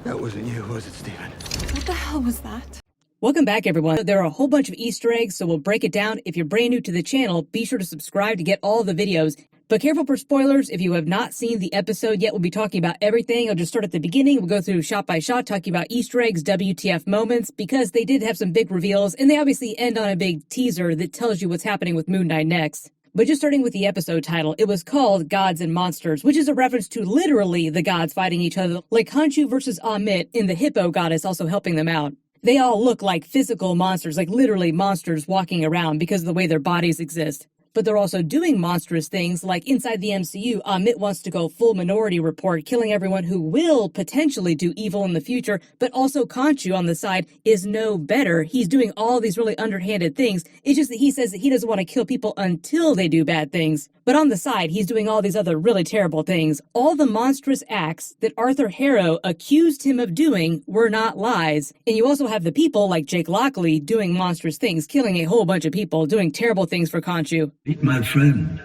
That wasn't you, was it, Steven? What the hell was that? Welcome back, everyone. There are a whole bunch of Easter eggs, so we'll break it down. If you're brand new to the channel, be sure to subscribe to get all the videos. But careful for spoilers. If you have not seen the episode yet, we'll be talking about everything. I'll just start at the beginning. We'll go through shot by shot, talking about Easter eggs, WTF moments, because they did have some big reveals, and they obviously end on a big teaser that tells you what's happening with Moon Knight next. But just starting with the episode title, it was called Gods and Monsters, which is a reference to literally the gods fighting each other, like Khonshu versus Ammit in the Hippo goddess also helping them out. They all look like physical monsters, like literally monsters walking around because of the way their bodies exist. But they're also doing monstrous things, like inside the MCU, Ammit wants to go full Minority Report, killing everyone who will potentially do evil in the future, but also Khonshu on the side is no better. He's doing all these really underhanded things. It's just that he says that he doesn't want to kill people until they do bad things. But on the side, he's doing all these other really terrible things. All the monstrous acts that Arthur Harrow accused him of doing were not lies. And you also have the people like Jake Lockley doing monstrous things, killing a whole bunch of people, doing terrible things for Khonshu. Meet my friend,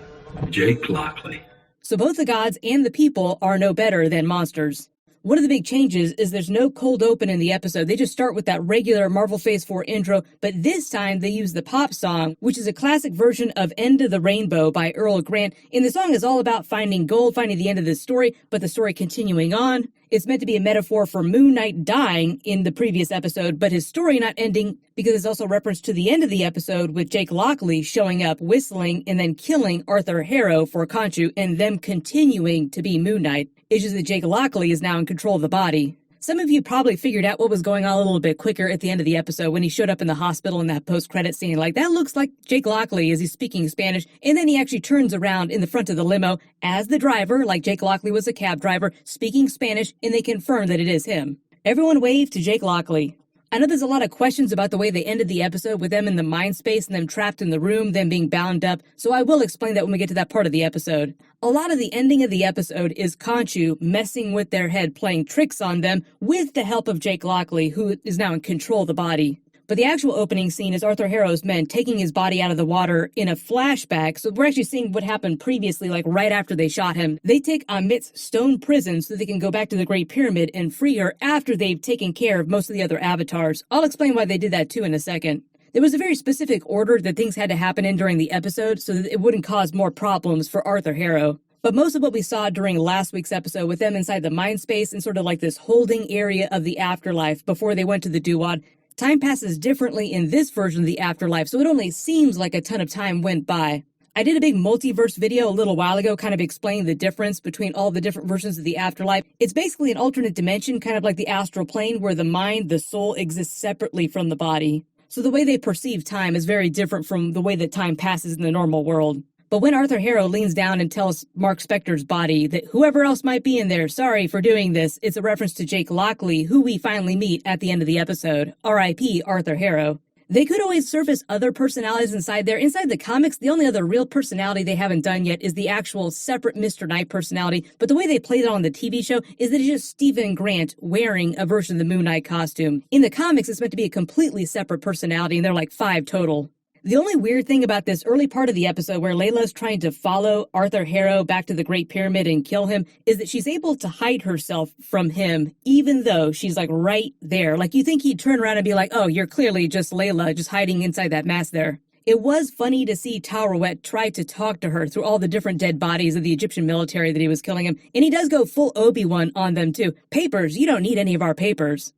Jake Lockley. So both the gods and the people are no better than monsters. One of the big changes is there's no cold open in the episode. They just start with that regular Marvel Phase 4 intro, but this time they use the pop song, which is a classic version of End of the Rainbow by Earl Grant. And the song is all about finding gold, finding the end of the story, but the story continuing on. It's meant to be a metaphor for Moon Knight dying in the previous episode, but his story not ending because it's also reference to the end of the episode with Jake Lockley showing up, whistling, and then killing Arthur Harrow for Khonshu and them continuing to be Moon Knight. It's just that Jake Lockley is now in control of the body. Some of you probably figured out what was going on a little bit quicker at the end of the episode when he showed up in the hospital in that post-credit scene. Like, that looks like Jake Lockley as he's speaking Spanish, and then he actually turns around in the front of the limo as the driver, like Jake Lockley was a cab driver, speaking Spanish, and they confirm that it is him. Everyone wave to Jake Lockley. I know there's a lot of questions about the way they ended the episode with them in the mind space and them trapped in the room, them being bound up, so I will explain that when we get to that part of the episode. A lot of the ending of the episode is Khonshu messing with their head, playing tricks on them with the help of Jake Lockley, who is now in control of the body. But the actual opening scene is Arthur Harrow's men taking his body out of the water in a flashback. So we're actually seeing what happened previously, like right after they shot him. They take Ammit's stone prison so they can go back to the Great Pyramid and free her after they've taken care of most of the other avatars. I'll explain why they did that too in a second. There was a very specific order that things had to happen in during the episode so that it wouldn't cause more problems for Arthur Harrow. But most of what we saw during last week's episode with them inside the mind space and sort of like this holding area of the afterlife before they went to the Duwad, time passes differently in this version of the afterlife, so it only seems like a ton of time went by. I did a big multiverse video a little while ago, kind of explaining the difference between all the different versions of the afterlife. It's basically an alternate dimension, kind of like the astral plane, where the mind, the soul, exists separately from the body. So the way they perceive time is very different from the way that time passes in the normal world. But when Arthur Harrow leans down and tells Marc Spector's body that whoever else might be in there, sorry for doing this, it's a reference to Jake Lockley, who we finally meet at the end of the episode. R.I.P. Arthur Harrow. They could always surface other personalities inside there. Inside the comics, the only other real personality they haven't done yet is the actual separate Mr. Knight personality. But the way they played it on the TV show is that it's just Stephen Grant wearing a version of the Moon Knight costume. In the comics, it's meant to be a completely separate personality, and they're like 5 total. The only weird thing about this early part of the episode where Layla's trying to follow Arthur Harrow back to the Great Pyramid and kill him is that she's able to hide herself from him even though she's like right there. Like, you think he'd turn around and be like, oh, you're clearly just Layla, just hiding inside that mask there. It was funny to see Taweret try to talk to her through all the different dead bodies of the Egyptian military that he was killing him. And he does go full Obi-Wan on them too. Papers, you don't need any of our papers.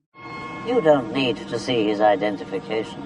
You don't need to see his identification.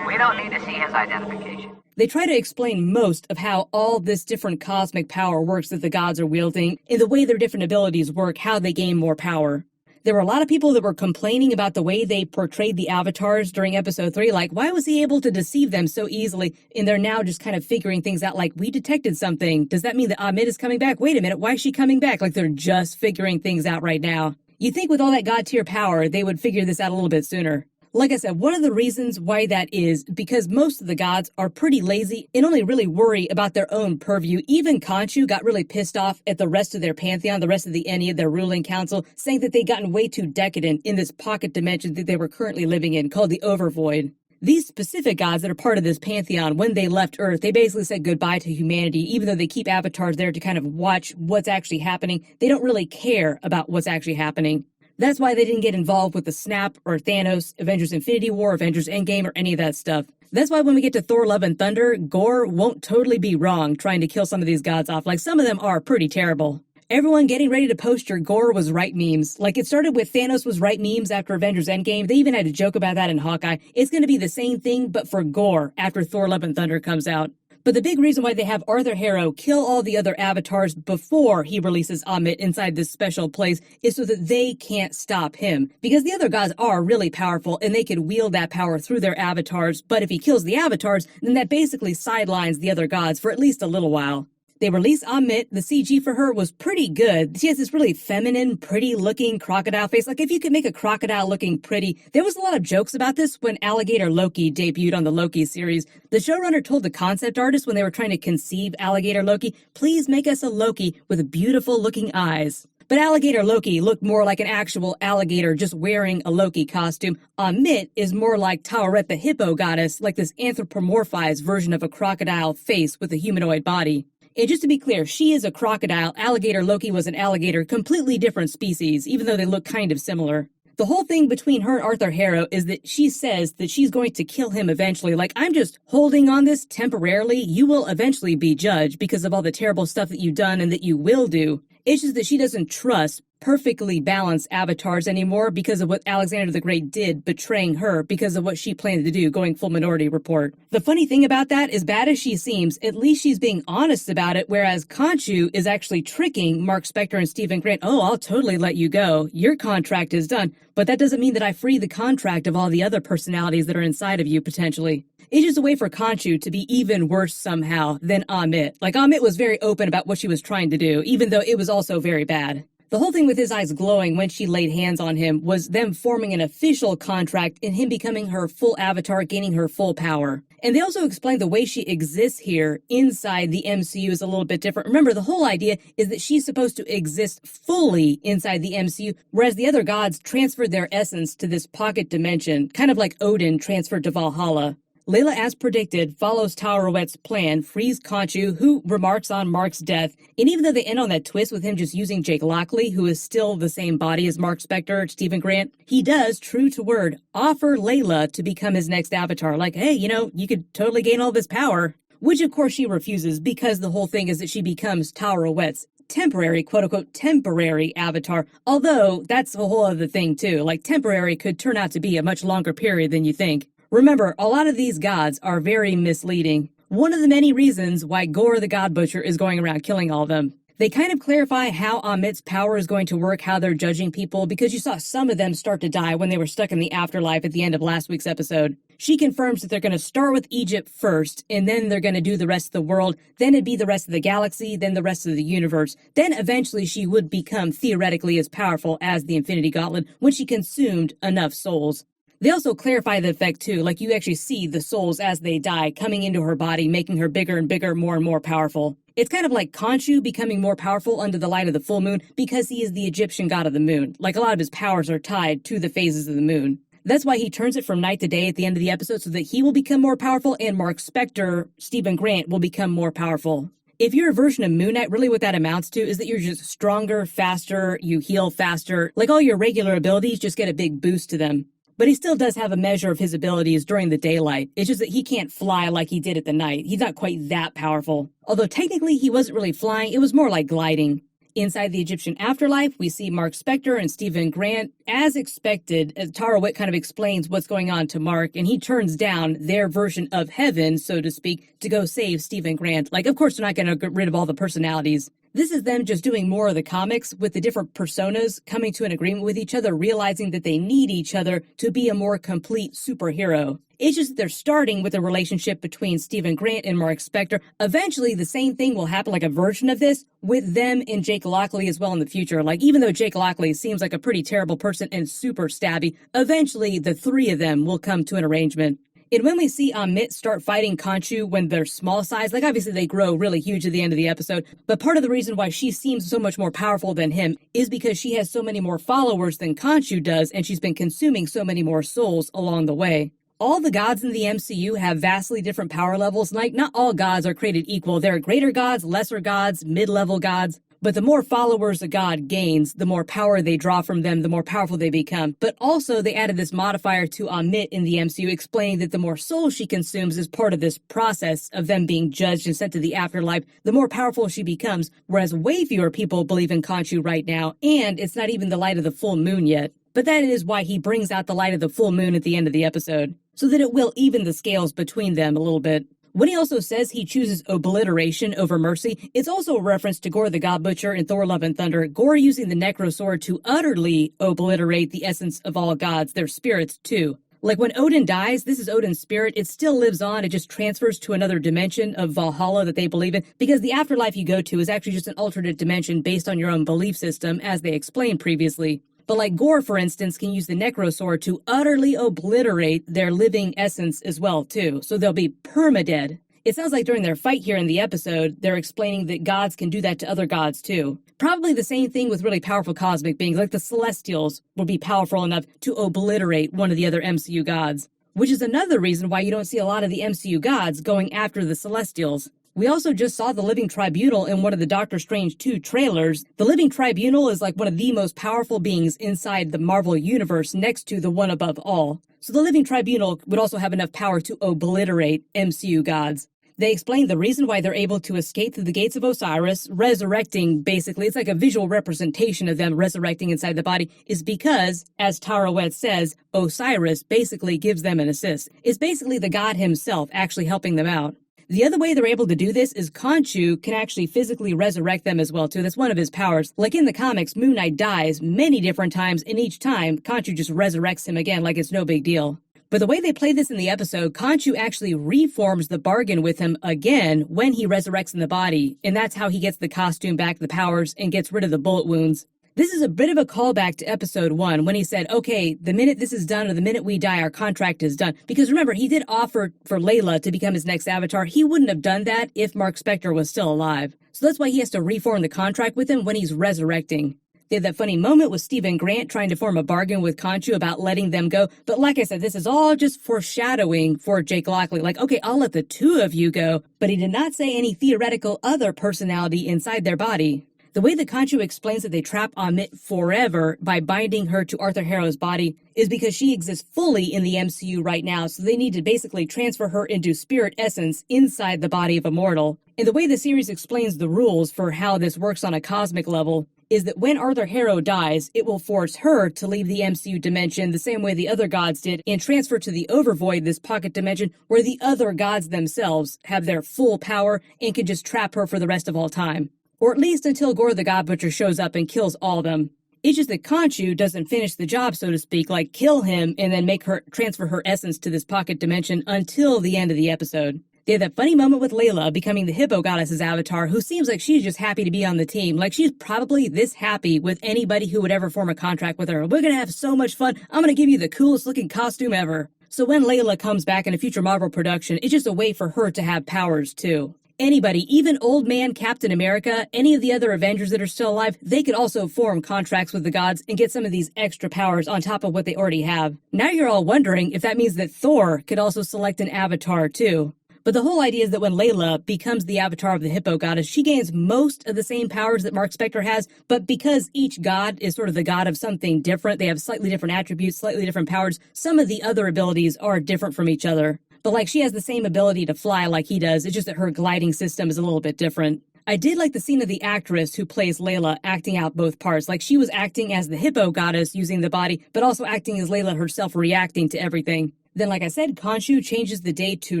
We don't need to see his identification. They try to explain most of how all this different cosmic power works that the gods are wielding, and the way their different abilities work, how they gain more power. There were a lot of people that were complaining about the way they portrayed the avatars during episode 3, like, why was he able to deceive them so easily? And they're now just kind of figuring things out, like, we detected something. Does that mean that Ammit is coming back? Wait a minute, why is she coming back? Like, they're just figuring things out right now. You'd think with all that god tier power, they would figure this out a little bit sooner. Like I said, one of the reasons why that is because most of the gods are pretty lazy and only really worry about their own purview. Even Khonshu got really pissed off at the rest of their pantheon, the rest of the Ennead, their ruling council, saying that they'd gotten way too decadent in this pocket dimension that they were currently living in, called the Overvoid. These specific gods that are part of this pantheon, when they left Earth, they basically said goodbye to humanity. Even though they keep avatars there to kind of watch what's actually happening, they don't really care about what's actually happening. That's why they didn't get involved with the Snap or Thanos, Avengers Infinity War, Avengers Endgame, or any of that stuff. That's why when we get to Thor Love and Thunder, Gore won't totally be wrong trying to kill some of these gods off. Like, some of them are pretty terrible. Everyone getting ready to post your Gore was right memes. Like, it started with Thanos was right memes after Avengers Endgame. They even had a joke about that in Hawkeye. It's going to be the same thing, but for Gore after Thor Love and Thunder comes out. But the big reason why they have Arthur Harrow kill all the other avatars before he releases Ammit inside this special place is so that they can't stop him. Because the other gods are really powerful and they could wield that power through their avatars, but if he kills the avatars, then that basically sidelines the other gods for at least a little while. They released Ammit. The CG for her was pretty good. She has this really feminine, pretty-looking crocodile face. Like, if you could make a crocodile looking pretty. There was a lot of jokes about this when Alligator Loki debuted on the Loki series. The showrunner told the concept artist when they were trying to conceive Alligator Loki, please make us a Loki with beautiful-looking eyes. But Alligator Loki looked more like an actual alligator just wearing a Loki costume. Ammit is more like Taweret the Hippo goddess, like this anthropomorphized version of a crocodile face with a humanoid body. And just to be clear, she is a crocodile. Alligator Loki was an alligator, completely different species, even though they look kind of similar. The whole thing between her and Arthur Harrow is that she says that she's going to kill him eventually. Like, I'm just holding on this temporarily. You will eventually be judged because of all the terrible stuff that you've done and that you will do. It's just that she doesn't trust perfectly balanced avatars anymore because of what Alexander the Great did, betraying her because of what she planned to do, going full Minority Report. The funny thing about that, as bad as she seems, at least she's being honest about it, whereas Khonshu is actually tricking Marc Spector and Stephen Grant. Oh, I'll totally let you go. Your contract is done. But that doesn't mean that I free the contract of all the other personalities that are inside of you, potentially. It's just a way for Khonshu to be even worse somehow than Ammit. Like, Ammit was very open about what she was trying to do, even though it was also very bad. The whole thing with his eyes glowing when she laid hands on him was them forming an official contract and him becoming her full avatar, gaining her full power. And they also explained the way she exists here inside the MCU is a little bit different. Remember, the whole idea is that she's supposed to exist fully inside the MCU, whereas the other gods transferred their essence to this pocket dimension, kind of like Odin transferred to Valhalla. Layla, as predicted, follows Taweret's plan, frees Khonshu, who remarks on Marc's death. And even though they end on that twist with him just using Jake Lockley, who is still the same body as Marc Spector, Stephen Grant, he does, true to word, offer Layla to become his next avatar. Like, hey, you could totally gain all this power. Which, of course, she refuses because the whole thing is that she becomes Taweret's temporary, quote-unquote, temporary avatar. Although, that's a whole other thing, too. Like, temporary could turn out to be a much longer period than you think. Remember, a lot of these gods are very misleading. One of the many reasons why Gore the God Butcher is going around killing all of them. They kind of clarify how Ammit's power is going to work, how they're judging people, because you saw some of them start to die when they were stuck in the afterlife at the end of last week's episode. She confirms that they're going to start with Egypt first, and then they're going to do the rest of the world, then it'd be the rest of the galaxy, then the rest of the universe. Then eventually she would become theoretically as powerful as the Infinity Gauntlet when she consumed enough souls. They also clarify the effect, too, like you actually see the souls as they die coming into her body, making her bigger and bigger, more and more powerful. It's kind of like Khonshu becoming more powerful under the light of the full moon because he is the Egyptian god of the moon. Like, a lot of his powers are tied to the phases of the moon. That's why he turns it from night to day at the end of the episode so that he will become more powerful and Marc Spector, Stephen Grant, will become more powerful. If you're a version of Moon Knight, really what that amounts to is that you're just stronger, faster, you heal faster. Like, all your regular abilities just get a big boost to them. But he still does have a measure of his abilities during the daylight. It's just that he can't fly like he did at the night. He's not quite that powerful. Although technically he wasn't really flying, it was more like gliding. Inside the Egyptian afterlife, we see Marc Spector and Stephen Grant. As expected, as Taweret kind of explains what's going on to Marc, and he turns down their version of heaven, so to speak, to go save Stephen Grant. Like, of course, they're not going to get rid of all the personalities. This is them just doing more of the comics with the different personas coming to an agreement with each other, realizing that they need each other to be a more complete superhero. It's just that they're starting with a relationship between Stephen Grant and Marc Spector. Eventually, the same thing will happen, like a version of this, with them and Jake Lockley as well in the future. Like, even though Jake Lockley seems like a pretty terrible person and super stabby, eventually the three of them will come to an arrangement. And when we see Ammit start fighting Khonshu when they're small size, like obviously they grow really huge at the end of the episode, but part of the reason why she seems so much more powerful than him is because she has so many more followers than Khonshu does, and she's been consuming so many more souls along the way. All the gods in the MCU have vastly different power levels. Like, not all gods are created equal. There are greater gods, lesser gods, mid-level gods. But the more followers a god gains, the more power they draw from them, the more powerful they become. But also, they added this modifier to Ammit in the MCU, explaining that the more souls she consumes is part of this process of them being judged and sent to the afterlife, the more powerful she becomes, whereas way fewer people believe in Khonshu right now, and it's not even the light of the full moon yet. But that is why he brings out the light of the full moon at the end of the episode, so that it will even the scales between them a little bit. When he also says he chooses obliteration over mercy, it's also a reference to Gorr the God Butcher in Thor Love and Thunder, Gorr using the Necrosword to utterly obliterate the essence of all gods, their spirits too. Like when Odin dies, this is Odin's spirit, it still lives on, it just transfers to another dimension of Valhalla that they believe in, because the afterlife you go to is actually just an alternate dimension based on your own belief system, as they explained previously. But like Gorr, for instance, can use the Necrosword to utterly obliterate their living essence as well, too. So they'll be permadead. It sounds like during their fight here in the episode, they're explaining that gods can do that to other gods, too. Probably the same thing with really powerful cosmic beings, like the Celestials will be powerful enough to obliterate one of the other MCU gods. Which is another reason why you don't see a lot of the MCU gods going after the Celestials. We also just saw the Living Tribunal in one of the Doctor Strange 2 trailers. The Living Tribunal is like one of the most powerful beings inside the Marvel Universe next to the One Above All. So the Living Tribunal would also have enough power to obliterate MCU gods. They explain the reason why they're able to escape through the gates of Osiris, resurrecting basically, it's like a visual representation of them resurrecting inside the body, is because, as Taweret says, Osiris basically gives them an assist. It's basically the god himself actually helping them out. The other way they're able to do this is Khonshu can actually physically resurrect them as well, too. That's one of his powers. Like in the comics, Moon Knight dies many different times, and each time, Khonshu just resurrects him again like it's no big deal. But the way they play this in the episode, Khonshu actually reforms the bargain with him again when he resurrects in the body, and that's how he gets the costume back, the powers, and gets rid of the bullet wounds. This is a bit of a callback to episode 1 when he said, okay, the minute this is done or the minute we die, our contract is done. Because remember, he did offer for Layla to become his next avatar. He wouldn't have done that if Marc Spector was still alive. So that's why he has to reform the contract with him when he's resurrecting. They had that funny moment with Stephen Grant trying to form a bargain with Khonshu about letting them go. But like I said, this is all just foreshadowing for Jake Lockley. Like, okay, I'll let the two of you go. But he did not say any theoretical other personality inside their body. The way that Khonshu explains that they trap Ammit forever by binding her to Arthur Harrow's body is because she exists fully in the MCU right now, so they need to basically transfer her into spirit essence inside the body of a mortal. And the way the series explains the rules for how this works on a cosmic level is that when Arthur Harrow dies, it will force her to leave the MCU dimension the same way the other gods did and transfer to the Overvoid, this pocket dimension, where the other gods themselves have their full power and can just trap her for the rest of all time. Or at least until Gorr the God Butcher shows up and kills all of them. It's just that Khonshu doesn't finish the job, so to speak, like kill him and then make her transfer her essence to this pocket dimension until the end of the episode. They had that funny moment with Layla becoming the Hippo goddess's avatar, who seems like she's just happy to be on the team. Like she's probably this happy with anybody who would ever form a contract with her. We're gonna have so much fun. I'm gonna give you the coolest looking costume ever. So when Layla comes back in a future Marvel production, it's just a way for her to have powers too. Anybody, even Old Man Captain America, any of the other Avengers that are still alive, they could also form contracts with the gods and get some of these extra powers on top of what they already have. Now you're all wondering if that means that Thor could also select an avatar too. But the whole idea is that when Layla becomes the avatar of the Hippo goddess, she gains most of the same powers that Marc Spector has, but because each god is sort of the god of something different, they have slightly different attributes, slightly different powers, some of the other abilities are different from each other. But like she has the same ability to fly like he does, it's just that her gliding system is a little bit different. I did like the scene of the actress who plays Layla acting out both parts. Like she was acting as the Hippo goddess using the body, but also acting as Layla herself reacting to everything. Then, like I said, Khonshu changes the day to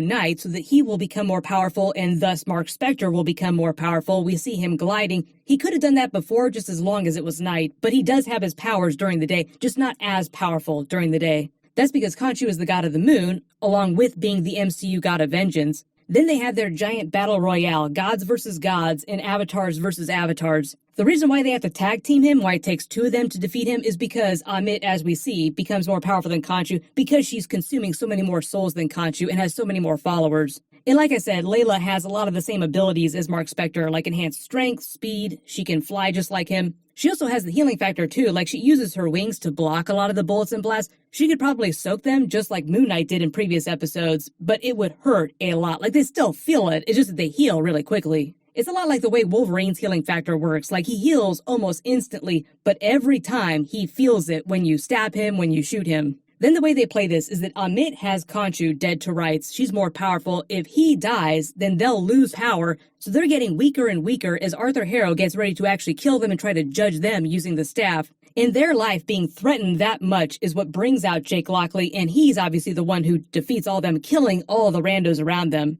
night so that he will become more powerful and thus Marc Spector will become more powerful. We see him gliding. He could have done that before just as long as it was night, but he does have his powers during the day, just not as powerful during the day. That's because Khonshu is the god of the moon, along with being the MCU god of vengeance. Then they have their giant battle royale, gods versus gods and avatars versus avatars. The reason why they have to tag team him, why it takes two of them to defeat him, is because Ammit, as we see, becomes more powerful than Khonshu because she's consuming so many more souls than Khonshu and has so many more followers. And like I said, Layla has a lot of the same abilities as Marc Spector, like enhanced strength, speed, she can fly just like him. She also has the healing factor too, like she uses her wings to block a lot of the bullets and blasts. She could probably soak them just like Moon Knight did in previous episodes, but it would hurt a lot. Like they still feel it, it's just that they heal really quickly. It's a lot like the way Wolverine's healing factor works. Like, he heals almost instantly, but every time he feels it when you stab him, when you shoot him. Then the way they play this is that Ammit has Khonshu dead to rights. She's more powerful. If he dies, then they'll lose power. So they're getting weaker and weaker as Arthur Harrow gets ready to actually kill them and try to judge them using the staff. And their life being threatened that much is what brings out Jake Lockley, and he's obviously the one who defeats all of them, killing all the randos around them.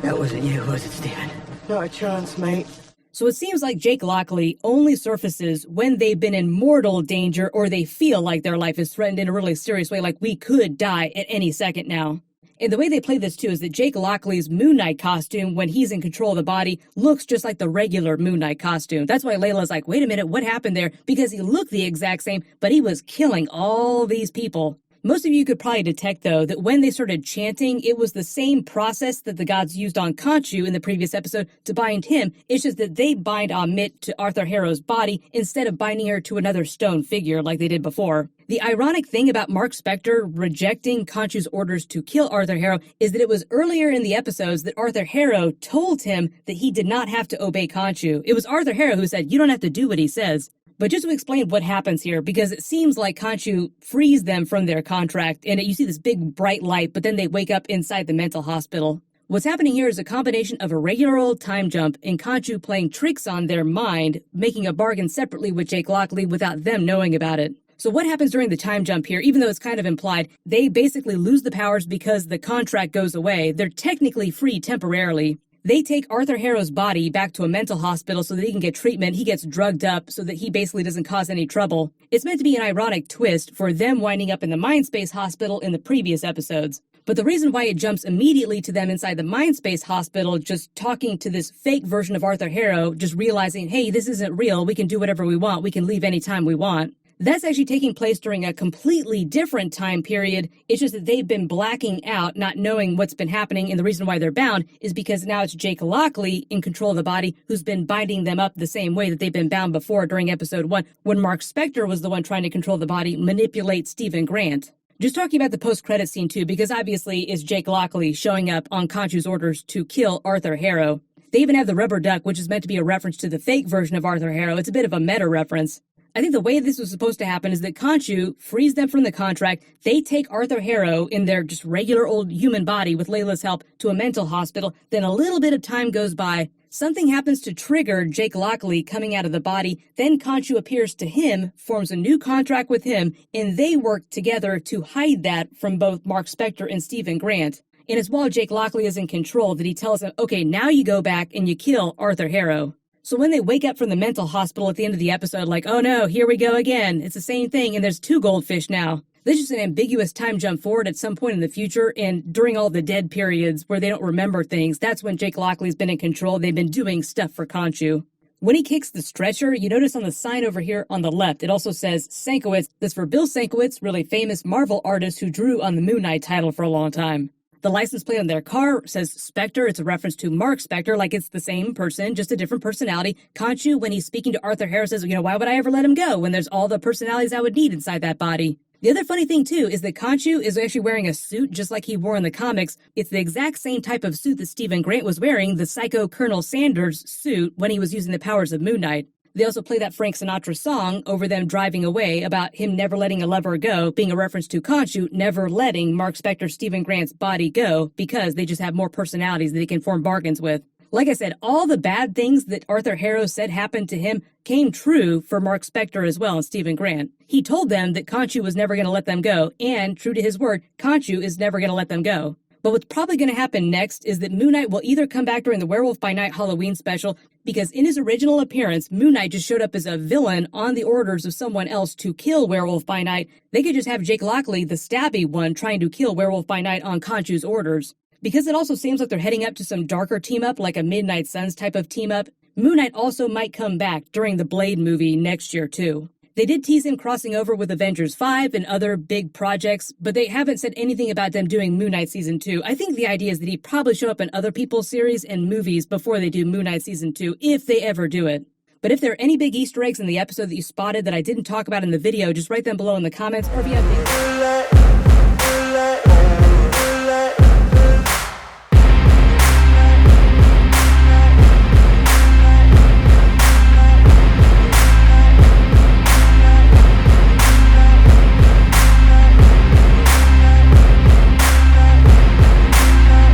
That wasn't you, was it, Stephen? Not a chance, mate. So it seems like Jake Lockley only surfaces when they've been in mortal danger or they feel like their life is threatened in a really serious way, like we could die at any second now. And the way they play this, too, is that Jake Lockley's Moon Knight costume, when he's in control of the body, looks just like the regular Moon Knight costume. That's why Layla's like, wait a minute, what happened there? Because he looked the exact same, but he was killing all these people. Most of you could probably detect, though, that when they started chanting, it was the same process that the gods used on Khonshu in the previous episode to bind him. It's just that they bind Ammit to Arthur Harrow's body instead of binding her to another stone figure like they did before. The ironic thing about Marc Spector rejecting Khonshu's orders to kill Arthur Harrow is that it was earlier in the episodes that Arthur Harrow told him that he did not have to obey Khonshu. It was Arthur Harrow who said, you don't have to do what he says. But just to explain what happens here, because it seems like Khonshu frees them from their contract, and you see this big bright light, but then they wake up inside the mental hospital. What's happening here is a combination of a regular old time jump and Khonshu playing tricks on their mind, making a bargain separately with Jake Lockley without them knowing about it. So what happens during the time jump here, even though it's kind of implied, they basically lose the powers because the contract goes away. They're technically free temporarily. They take Arthur Harrow's body back to a mental hospital so that he can get treatment. He gets drugged up so that he basically doesn't cause any trouble. It's meant to be an ironic twist for them winding up in the Mindspace Hospital in the previous episodes. But the reason why it jumps immediately to them inside the Mindspace Hospital, just talking to this fake version of Arthur Harrow, just realizing, hey, this isn't real. We can do whatever we want. We can leave anytime we want. That's actually taking place during a completely different time period. It's just that they've been blacking out, not knowing what's been happening, and the reason why they're bound is because now it's Jake Lockley in control of the body who's been binding them up the same way that they've been bound before during episode 1, when Marc Spector was the one trying to control the body, manipulate Stephen Grant. Just talking about the post-credit scene, too, because obviously it's Jake Lockley showing up on Khonshu's orders to kill Arthur Harrow. They even have the rubber duck, which is meant to be a reference to the fake version of Arthur Harrow. It's a bit of a meta reference. I think the way this was supposed to happen is that Khonshu frees them from the contract. They take Arthur Harrow in their just regular old human body with Layla's help to a mental hospital. Then a little bit of time goes by. Something happens to trigger Jake Lockley coming out of the body. Then Khonshu appears to him, forms a new contract with him, and they work together to hide that from both Marc Spector and Stephen Grant. And it's while Jake Lockley is in control that he tells him, okay, now you go back and you kill Arthur Harrow. So when they wake up from the mental hospital at the end of the episode, like, oh no, here we go again. It's the same thing, and there's 2 goldfish now. There's just an ambiguous time jump forward at some point in the future, and during all the dead periods where they don't remember things, that's when Jake Lockley's been in control. They've been doing stuff for Khonshu. When he kicks the stretcher, you notice on the sign over here on the left, it also says Sienkiewicz. That's for Bill Sienkiewicz, really famous Marvel artist who drew on the Moon Knight title for a long time. The license plate on their car says Spector. It's a reference to Marc Spector, like it's the same person, just a different personality. Khonshu, when he's speaking to Arthur Harrow, says, why would I ever let him go when there's all the personalities I would need inside that body? The other funny thing, too, is that Khonshu is actually wearing a suit just like he wore in the comics. It's the exact same type of suit that Stephen Grant was wearing, the Psycho Colonel Sanders suit, when he was using the powers of Moon Knight. They also play that Frank Sinatra song over them driving away about him never letting a lover go, being a reference to Khonshu never letting Marc Spector Stephen Grant's body go because they just have more personalities that he can form bargains with. Like I said, all the bad things that Arthur Harrow said happened to him came true for Marc Spector as well and Stephen Grant. He told them that Khonshu was never going to let them go, and true to his word, Khonshu is never going to let them go. But what's probably going to happen next is that Moon Knight will either come back during the Werewolf by Night Halloween special, because in his original appearance, Moon Knight just showed up as a villain on the orders of someone else to kill Werewolf by Night. They could just have Jake Lockley, the stabby one, trying to kill Werewolf by Night on Khonshu's orders. Because it also seems like they're heading up to some darker team-up, like a Midnight Suns type of team-up, Moon Knight also might come back during the Blade movie next year, too. They did tease him crossing over with Avengers 5 and other big projects, but they haven't said anything about them doing Moon Knight Season 2. I think the idea is that he'd probably show up in other people's series and movies before they do Moon Knight Season 2, if they ever do it. But if there are any big Easter eggs in the episode that you spotted that I didn't talk about in the video, just write them below in the comments, or if you have things